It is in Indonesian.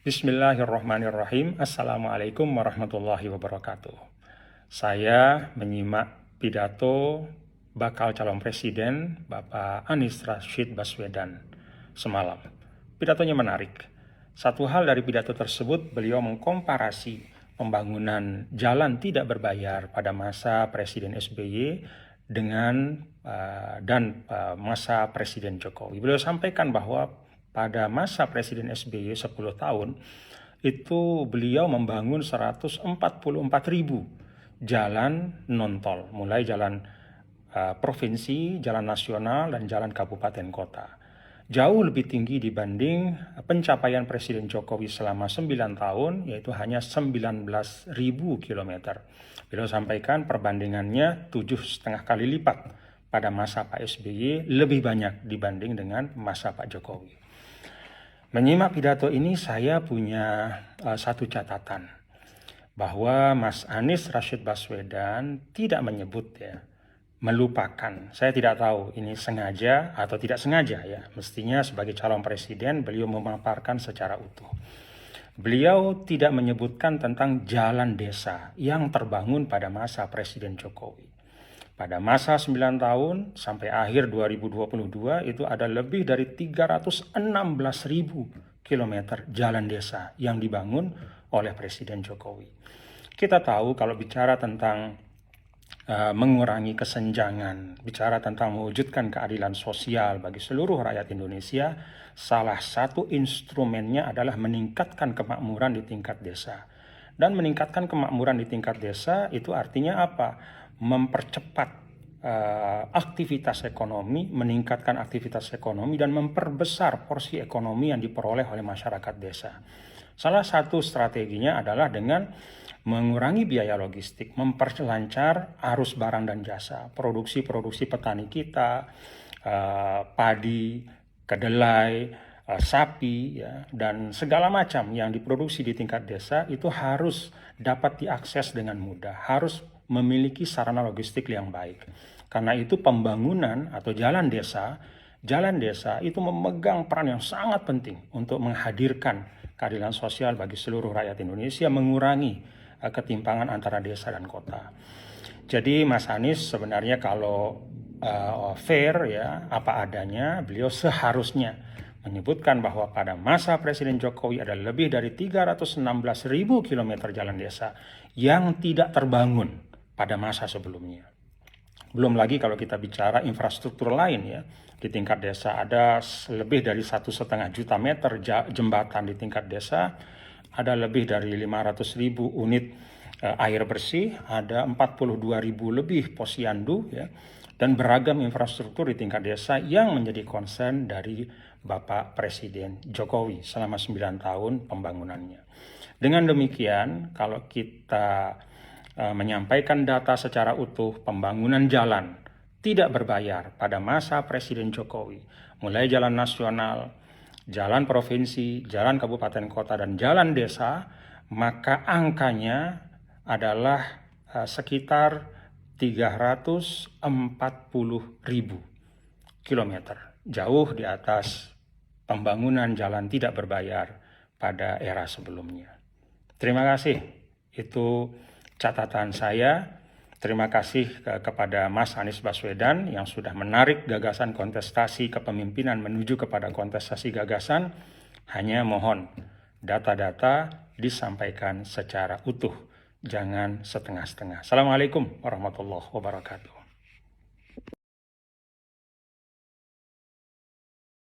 Bismillahirrahmanirrahim. Assalamualaikum warahmatullahi wabarakatuh. Saya menyimak pidato bakal calon presiden Bapak Anies Rashid Baswedan semalam. Pidatonya menarik. Satu hal dari pidato tersebut, beliau mengkomparasi pembangunan jalan tidak berbayar pada masa Presiden SBY dengan masa Presiden Jokowi. Beliau sampaikan bahwa pada masa Presiden SBY 10 tahun, itu beliau membangun 144.000 jalan non-tol, mulai jalan provinsi, jalan nasional, dan jalan kabupaten kota. Jauh lebih tinggi dibanding pencapaian Presiden Jokowi selama 9 tahun, yaitu hanya 19.000 kilometer. Beliau sampaikan perbandingannya 7,5 kali lipat pada masa Pak SBY, lebih banyak dibanding dengan masa Pak Jokowi. Menyimak pidato ini saya punya satu catatan, bahwa Mas Anies Rashid Baswedan tidak menyebut melupakan. Saya tidak tahu ini sengaja atau tidak sengaja ya. Mestinya sebagai calon presiden beliau memaparkan secara utuh. Beliau tidak menyebutkan tentang jalan desa yang terbangun pada masa Presiden Jokowi. Pada masa 9 tahun sampai akhir 2022 itu ada lebih dari 316.000 kilometer jalan desa yang dibangun oleh Presiden Jokowi. Kita tahu kalau bicara tentang mengurangi kesenjangan, bicara tentang mewujudkan keadilan sosial bagi seluruh rakyat Indonesia, salah satu instrumennya adalah meningkatkan kemakmuran di tingkat desa. Dan meningkatkan kemakmuran di tingkat desa itu artinya apa? Mempercepat aktivitas ekonomi, meningkatkan aktivitas ekonomi, dan memperbesar porsi ekonomi yang diperoleh oleh masyarakat desa. Salah satu strateginya adalah dengan mengurangi biaya logistik, memperlancar arus barang dan jasa, produksi petani kita, padi, kedelai, sapi, ya, dan segala macam yang diproduksi di tingkat desa itu harus dapat diakses dengan mudah, harus memiliki sarana logistik yang baik. Karena itu pembangunan atau jalan desa itu memegang peran yang sangat penting untuk menghadirkan keadilan sosial bagi seluruh rakyat Indonesia, mengurangi ketimpangan antara desa dan kota. Jadi Mas Anies sebenarnya kalau fair ya, apa adanya, beliau seharusnya menyebutkan bahwa pada masa Presiden Jokowi ada lebih dari 316.000 kilometer jalan desa yang tidak terbangun pada masa sebelumnya. Belum lagi kalau kita bicara infrastruktur lain ya, di tingkat desa ada lebih dari 1,5 juta meter jembatan di tingkat desa, ada lebih dari 500.000 unit air bersih, ada 42.000 lebih posyandu ya, dan beragam infrastruktur di tingkat desa yang menjadi concern dari Bapak Presiden Jokowi selama 9 tahun pembangunannya. Dengan demikian, kalau kita menyampaikan data secara utuh pembangunan jalan tidak berbayar pada masa Presiden Jokowi, mulai jalan nasional, jalan provinsi, jalan kabupaten kota, dan jalan desa, maka angkanya adalah sekitar 340.000 kilometer, jauh di atas pembangunan jalan tidak berbayar pada era sebelumnya. Terima kasih, itu catatan saya. Terima kasih kepada Mas Anies Baswedan yang sudah menarik gagasan kontestasi kepemimpinan menuju kepada kontestasi gagasan. Hanya mohon data-data disampaikan secara utuh, jangan setengah-setengah. Assalamualaikum warahmatullahi wabarakatuh.